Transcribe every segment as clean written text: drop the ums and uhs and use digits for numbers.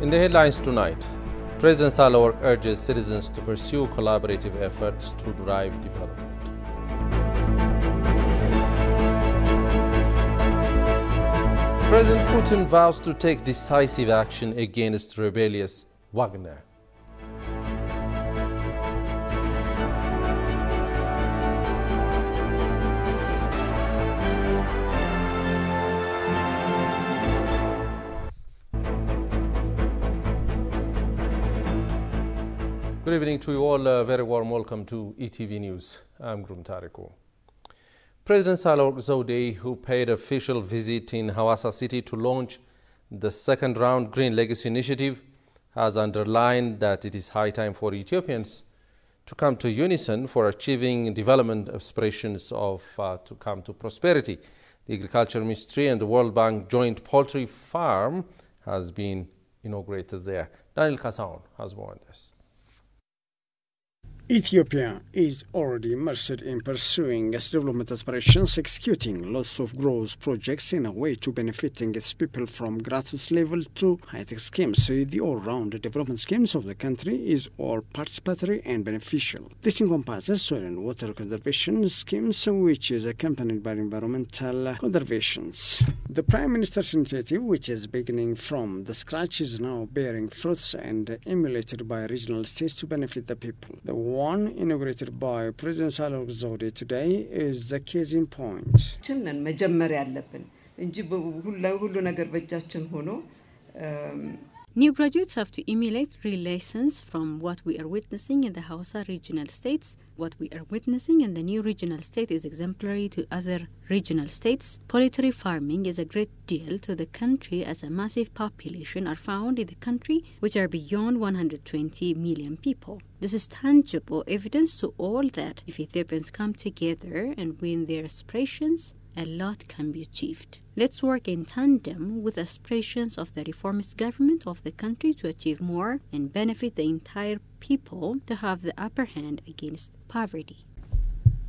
In the headlines tonight, President Sahlawork urges citizens to pursue collaborative efforts to drive development. President Putin vows to take decisive action against rebellious Wagner. Good evening to you all. A very warm welcome to ETV News. I'm Grum Tariku. President Sahlawork Zewde, who paid official visit in Hawassa City to launch the second round Green Legacy Initiative, has underlined that it is high time for Ethiopians to come to unison for achieving development aspirations to come to prosperity. The Agriculture Ministry and the World Bank joint poultry farm has been inaugurated there. Daniel Kasaon has more on this. Ethiopia is already immersed in pursuing its development aspirations, executing lots of growth projects in a way to benefiting its people from grassroots level to high-tech schemes. The all-round development schemes of the country is all participatory and beneficial. This encompasses soil and water conservation schemes, which is accompanied by environmental conservations. The Prime Minister's initiative, which is beginning from the scratch, is now bearing fruits and emulated by regional states to benefit the people. The one inaugurated by President Sahlawork Zewde today is the case in point. New graduates have to emulate real lessons from what we are witnessing in the Hausa regional states. What we are witnessing in the new regional state is exemplary to other regional states. Poultry farming is a great deal to the country as a massive population are found in the country, which are beyond 120 million people. This is tangible evidence to all that if Ethiopians come together and win their aspirations, a lot can be achieved. Let's work in tandem with aspirations of the reformist government of the country to achieve more and benefit the entire people to have the upper hand against poverty.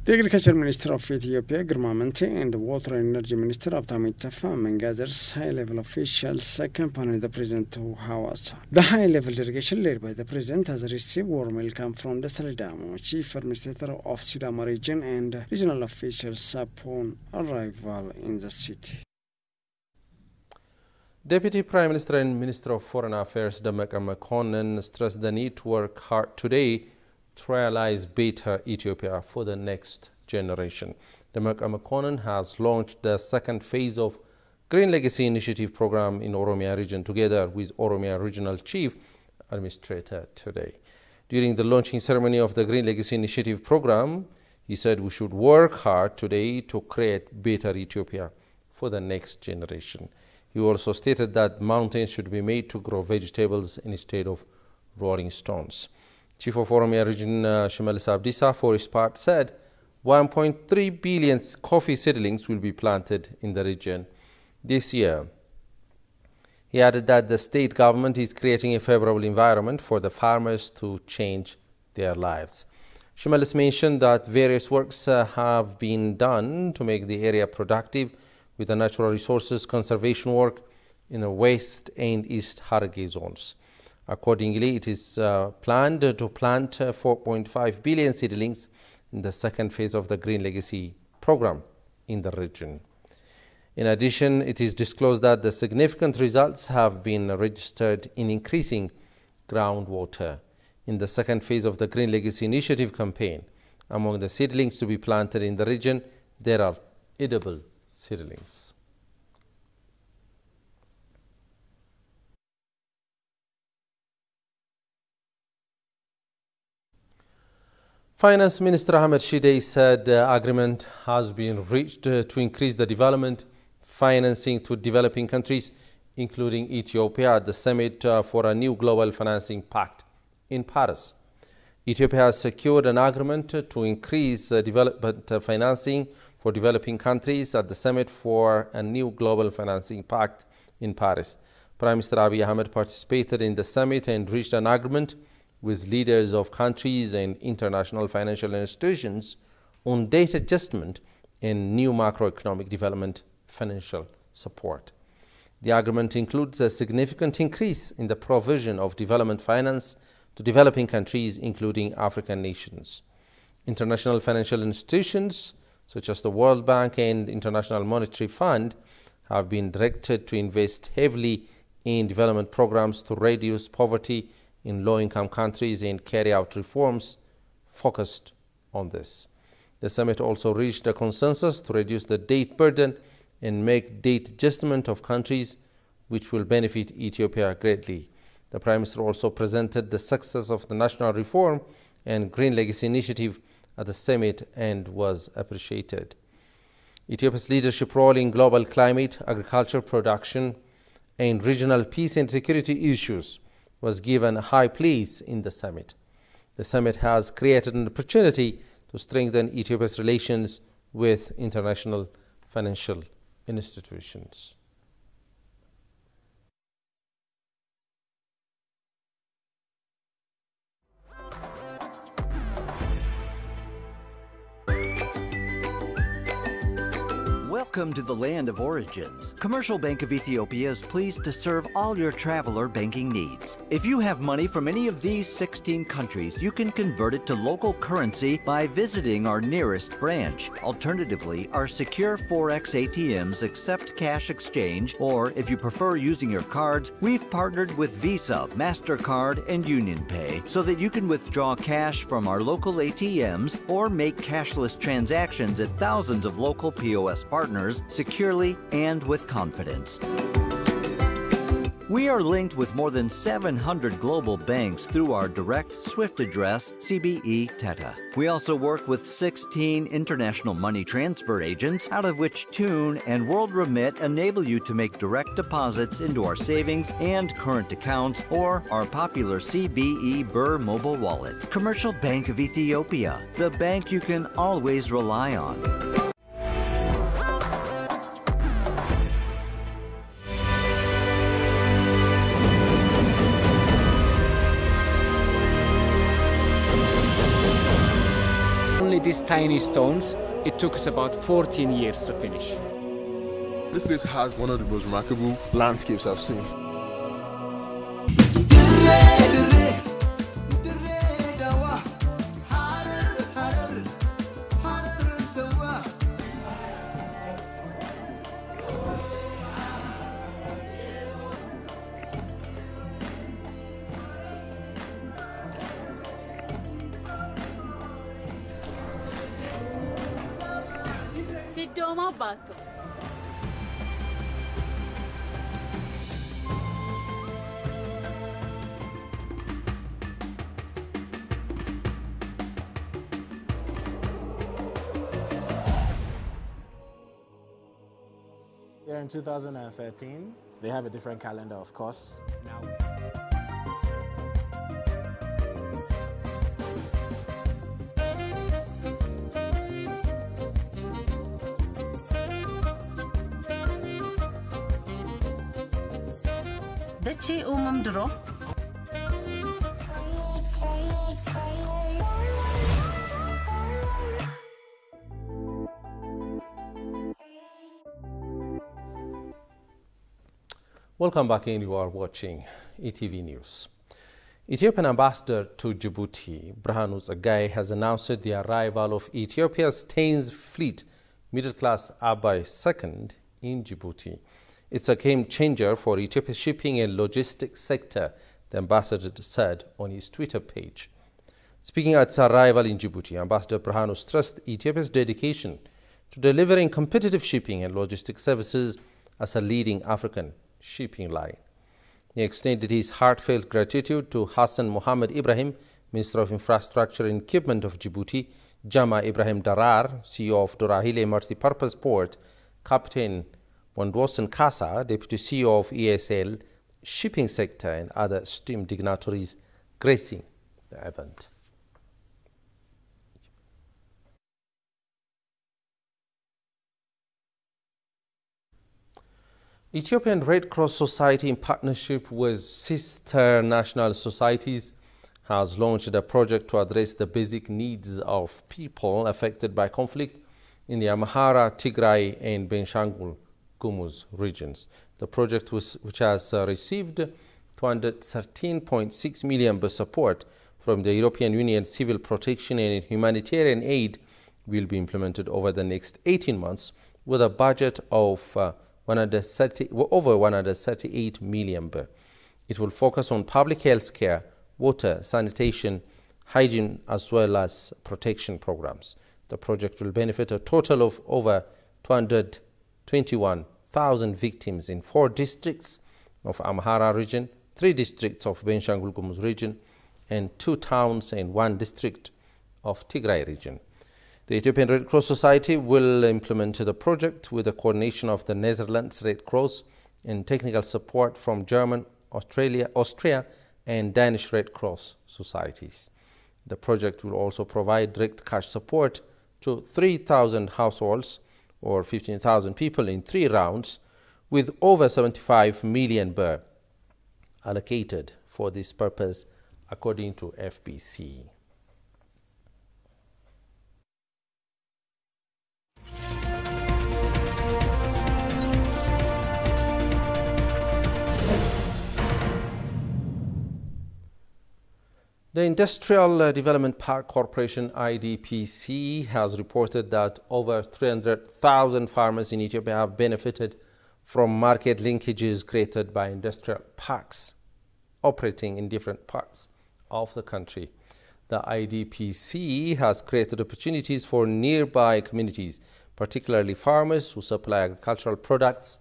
The Agriculture Minister of Ethiopia, Girma Amanti, and the Water and Energy Minister, Abdulhamid Tafa, among others, high-level officials accompanied the President to Hawassa. The high-level delegation led by the President has received warm welcome from the Salidamo, Chief Administrator of Sidama region, and regional officials upon arrival in the city. Deputy Prime Minister and Minister of Foreign Affairs, Dammaqe Mokonnin, stressed the need to work hard today to realize better Ethiopia for the next generation. Dammaqe Mokonnin has launched the second phase of Green Legacy Initiative program in Oromia region together with Oromia Regional Chief Administrator today. During the launching ceremony of the Green Legacy Initiative program, he said we should work hard today to create better Ethiopia for the next generation. He also stated that mountains should be made to grow vegetables instead of rolling stones. Chief of Oromia Region Shimallis Abdisa, for his part, said 1.3 billion coffee seedlings will be planted in the region this year. He added that the state government is creating a favorable environment for the farmers to change their lives. Shimallis mentioned that various works have been done to make the area productive with the natural resources conservation work in the West and East Hararge zones. Accordingly, it is planned to plant 4.5 billion seedlings in the second phase of the Green Legacy program in the region. In addition, it is disclosed that the significant results have been registered in increasing groundwater in the second phase of the Green Legacy Initiative campaign. Among the seedlings to be planted in the region, there are edible seedlings. Finance Minister Ahmed Shide said agreement has been reached to increase the development financing to developing countries, including Ethiopia, at the summit for a new global financing pact in Paris. Ethiopia has secured an agreement to increase development financing for developing countries at the summit for a new global financing pact in Paris. Prime Minister Abiy Ahmed participated in the summit and reached an agreement with leaders of countries and international financial institutions on debt adjustment and new macroeconomic development financial support. The agreement includes a significant increase in the provision of development finance to developing countries, including African nations. International financial institutions, such as the World Bank and International Monetary Fund, have been directed to invest heavily in development programs to reduce poverty in low-income countries and carry out reforms focused on this. The summit also reached a consensus to reduce the debt burden and make debt adjustment of countries, which will benefit Ethiopia greatly. The Prime Minister also presented the success of the National Reform and Green Legacy Initiative at the summit and was appreciated. Ethiopia's leadership role in global climate, agriculture, production, and regional peace and security issues was given a high place in the summit. The summit has created an opportunity to strengthen Ethiopia's relations with international financial institutions. Welcome to the land of origins. Commercial Bank of Ethiopia is pleased to serve all your traveler banking needs. If you have money from any of these 16 countries, you can convert it to local currency by visiting our nearest branch. Alternatively, our secure Forex ATMs accept cash exchange, or if you prefer using your cards, we've partnered with Visa, MasterCard, and UnionPay so that you can withdraw cash from our local ATMs or make cashless transactions at thousands of local POS partners securely and with confidence. We are linked with more than 700 global banks through our direct SWIFT address, CBE Teta. We also work with 16 international money transfer agents, out of which Tune and World Remit enable you to make direct deposits into our savings and current accounts or our popular CBE Burr mobile wallet. Commercial Bank of Ethiopia, the bank you can always rely on. These tiny stones, it took us about 14 years to finish. This place has one of the most remarkable landscapes I've seen. Sidoma Bato. Yeah, in 2013, they have a different calendar, of course. Dachi Umamdro. Welcome back in. You are watching ETV News. Ethiopian ambassador to Djibouti, Birhanu Tsaggaye, has announced the arrival of Ethiopia's 10th fleet, middle class Abai II, in Djibouti. It's a game changer for Ethiopia's shipping and logistics sector, the ambassador said on his Twitter page. Speaking at its arrival in Djibouti, Ambassador Birhanu stressed Ethiopia's dedication to delivering competitive shipping and logistics services as a leading African shipping line. He extended his heartfelt gratitude to Hassan Mohammed Ibrahim, Minister of Infrastructure and Equipment of Djibouti, Jama Ibrahim Darar, CEO of Dorahile Multi-Purpose Port, Captain Wandwosen Kasa, Deputy CEO of ESL, Shipping Sector, and other esteemed dignitaries gracing the event. Ethiopian Red Cross Society, in partnership with sister national societies, has launched a project to address the basic needs of people affected by conflict in the Amhara, Tigray, and Benshangul Gumuz regions. The project, which has received 213.6 million support from the European Union Civil Protection and Humanitarian Aid, will be implemented over the next 18 months with a budget of over 138 million birr. It will focus on public health care, water, sanitation, hygiene, as well as protection programs. The project will benefit a total of over 221,000 victims in 4 districts of Amhara region, 3 districts of Benshangul Gumuz region, and 2 towns and 1 district of Tigray region. The Ethiopian Red Cross Society will implement the project with the coordination of the Netherlands Red Cross and technical support from German, Austria, and Danish Red Cross societies. The project will also provide direct cash support to 3,000 households or 15,000 people in 3 rounds, with over 75 million birr allocated for this purpose, according to FBC. The Industrial Development Park Corporation, IDPC, has reported that over 300,000 farmers in Ethiopia have benefited from market linkages created by industrial parks operating in different parts of the country. The IDPC has created opportunities for nearby communities, particularly farmers who supply agricultural products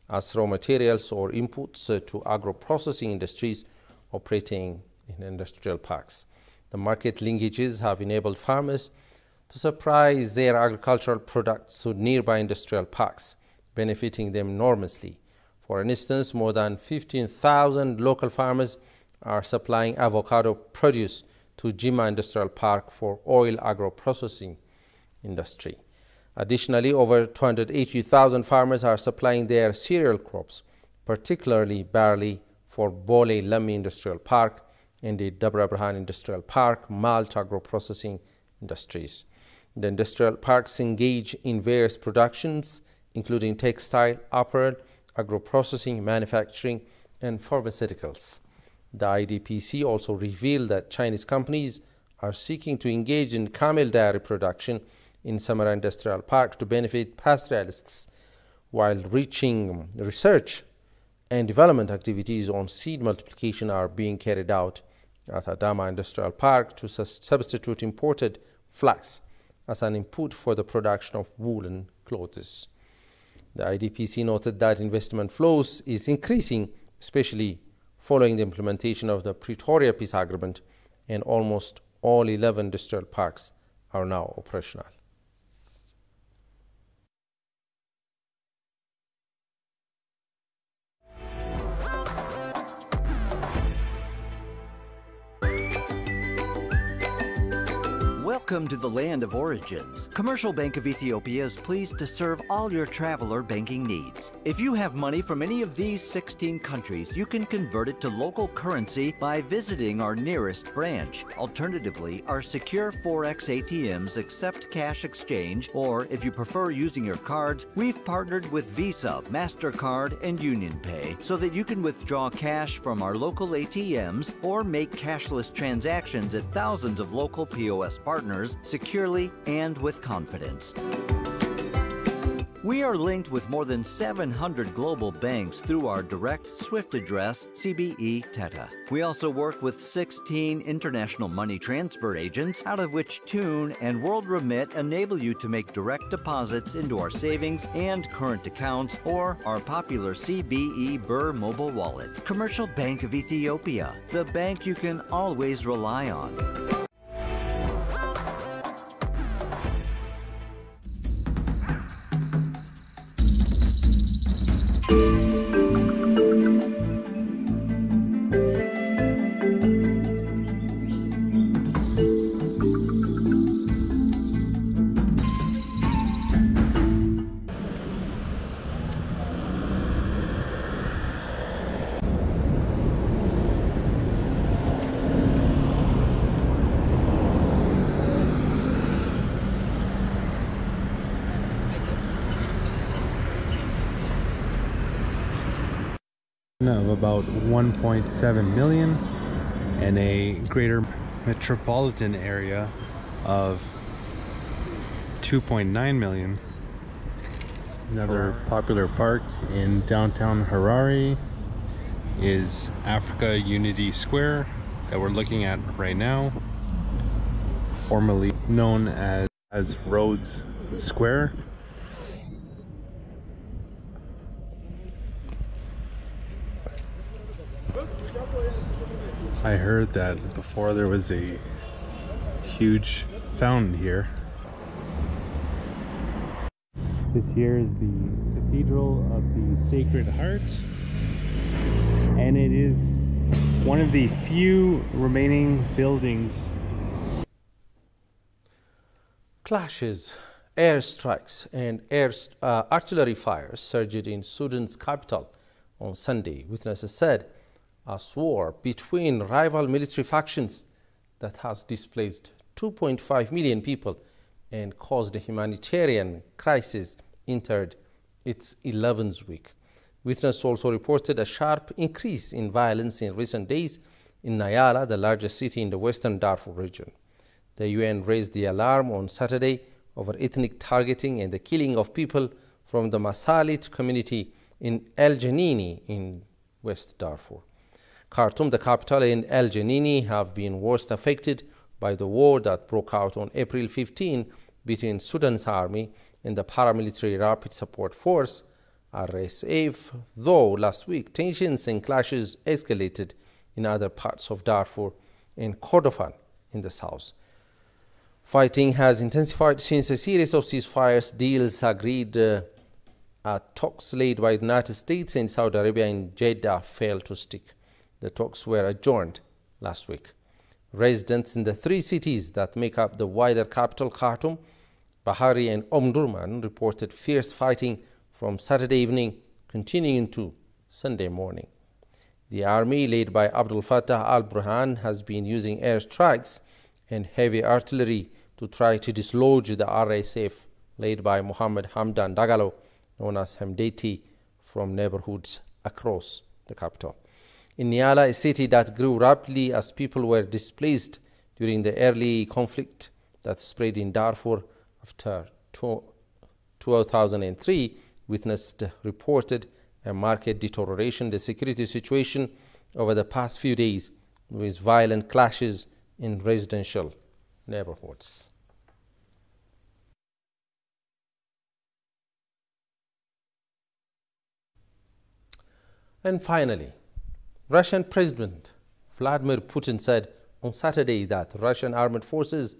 as raw materials or inputs to agro-processing industries operating in industrial parks. The market linkages have enabled farmers to supply their agricultural products to nearby industrial parks, benefiting them enormously. For instance, more than 15,000 local farmers are supplying avocado produce to Jimma Industrial Park for oil agro-processing industry. Additionally, over 280,000 farmers are supplying their cereal crops, particularly barley, for Bole Lammi Industrial Park and the Dabra Berhan Industrial Park, malt agro-processing industries. The industrial parks engage in various productions, including textile, apparel, agro-processing, manufacturing, and pharmaceuticals. The IDPC also revealed that Chinese companies are seeking to engage in camel dairy production in Samara Industrial Park to benefit pastoralists, while reaching research and development activities on seed multiplication are being carried out at Adama Industrial Park to substitute imported flax as an input for the production of woolen clothes. The IDPC noted that investment flows is increasing, especially following the implementation of the Pretoria Peace Agreement, and almost all 11 industrial parks are now operational. Welcome to the land of origins. Commercial Bank of Ethiopia is pleased to serve all your traveler banking needs. If you have money from any of these 16 countries, you can convert it to local currency by visiting our nearest branch. Alternatively, our secure Forex ATMs accept cash exchange, or if you prefer using your cards, we've partnered with Visa, MasterCard, and UnionPay so that you can withdraw cash from our local ATMs or make cashless transactions at thousands of local POS partners securely and with confidence. We are linked with more than 700 global banks through our direct SWIFT address, CBE Teta. We also work with 16 international money transfer agents, out of which Tune and World Remit enable you to make direct deposits into our savings and current accounts or our popular CBE Birr mobile wallet. Commercial Bank of Ethiopia, the bank you can always rely on. of about 1.7 million and a greater metropolitan area of 2.9 million. Another popular park in downtown Harare is Africa Unity Square that we're looking at right now, formerly known as Rhodes Square. I heard that before there was a huge fountain here. This here is the Cathedral of the Sacred Heart, and it is one of the few remaining buildings. Clashes, airstrikes and artillery fires surged in Sudan's capital on Sunday. Witnesses said a war between rival military factions that has displaced 2.5 million people and caused a humanitarian crisis entered its 11th week. Witnesses also reported a sharp increase in violence in recent days in Nyala, the largest city in the western Darfur region. The UN raised the alarm on Saturday over ethnic targeting and the killing of people from the Masalit community in El Janini in West Darfur. Khartoum, the capital, and El Janini have been worst affected by the war that broke out on April 15 between Sudan's army and the paramilitary Rapid Support Force, RSF, though last week tensions and clashes escalated in other parts of Darfur and Kordofan in the south. Fighting has intensified since a series of ceasefire deals agreed at talks led by the United States and Saudi Arabia in Jeddah failed to stick. The talks were adjourned last week. Residents in the three cities that make up the wider capital, Khartoum, Bahari and Omdurman, reported fierce fighting from Saturday evening continuing into Sunday morning. The army, led by Abdel Fattah al-Burhan, has been using airstrikes and heavy artillery to try to dislodge the RSF, led by Mohammed Hamdan Dagalo, known as Hamdati, from neighborhoods across the capital. In Nyala, a city that grew rapidly as people were displaced during the early conflict that spread in Darfur after 2003, witnessed reported a marked deterioration in the security situation over the past few days, with violent clashes in residential neighborhoods. And finally, Russian President Vladimir Putin said on Saturday that Russian armed forces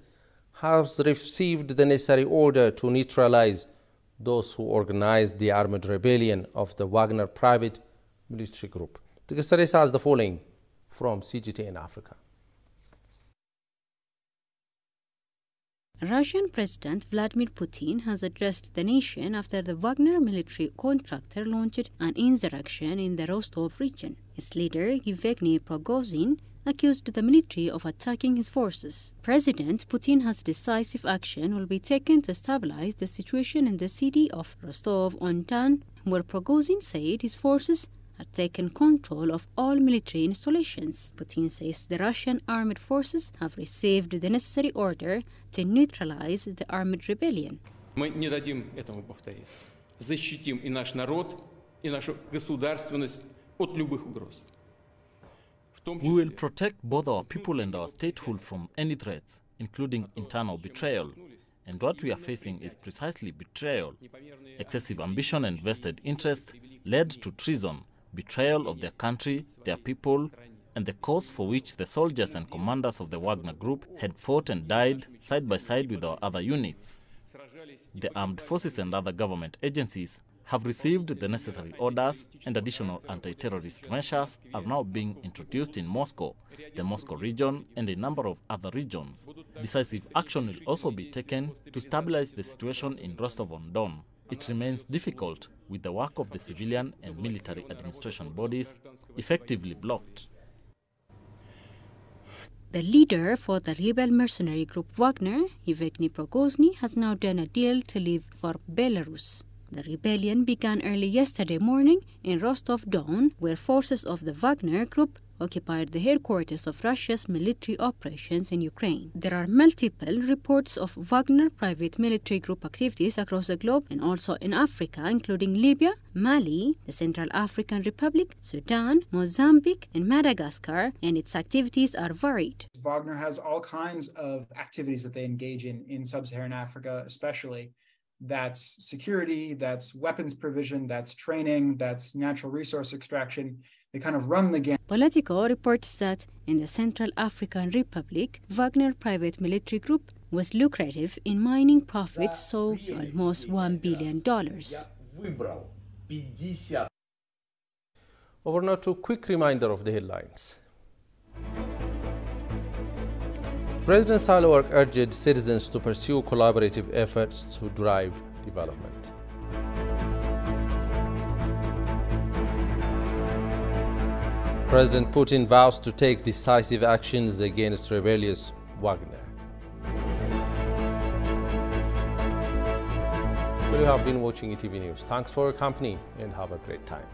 have received the necessary order to neutralize those who organized the armed rebellion of the Wagner private military group. The Gesaresa has the following from CGT in Africa. Russian President Vladimir Putin has addressed the nation after the Wagner military contractor launched an insurrection in the Rostov region. Its leader, Yevgeny Prigozhin, accused the military of attacking his forces. President Putin has decisive action will be taken to stabilize the situation in the city of Rostov-on-Don, where Prigozhin said his forces had taken control of all military installations. Putin says the Russian armed forces have received the necessary order to neutralize the armed rebellion. Мы не дадим этому повториться. Защитим и наш народ, и нашу государственность от любых угроз. We will protect both our people and our statehood from any threats, including internal betrayal. And what we are facing is precisely betrayal. Excessive ambition and vested interest led to treason, betrayal of their country, their people, and the cause for which the soldiers and commanders of the Wagner Group had fought and died side by side with our other units. The armed forces and other government agencies have received the necessary orders, and additional anti-terrorist measures are now being introduced in Moscow, the Moscow region, and a number of other regions. Decisive action will also be taken to stabilize the situation in Rostov-on-Don. It remains difficult with the work of the civilian and military administration bodies effectively blocked. The leader for the rebel mercenary group Wagner, Yevgeny Prigozhin, has now done a deal to leave for Belarus. The rebellion began early yesterday morning in Rostov-Don, where forces of the Wagner Group occupied the headquarters of Russia's military operations in Ukraine. There are multiple reports of Wagner private military group activities across the globe and also in Africa, including Libya, Mali, the Central African Republic, Sudan, Mozambique, and Madagascar, and its activities are varied. Wagner has all kinds of activities that they engage in sub-Saharan Africa especially. That's security, that's weapons provision, that's training, that's natural resource extraction. They kind of run the gamut. Politico reports that in the Central African Republic, Wagner private military group was lucrative in mining profits, so almost $1 billion. Over now to a quick reminder of the headlines. President Sahle-Work urged citizens to pursue collaborative efforts to drive development. President Putin vows to take decisive actions against rebellious Wagner. Well, you have been watching ETV News. Thanks for your company and have a great time.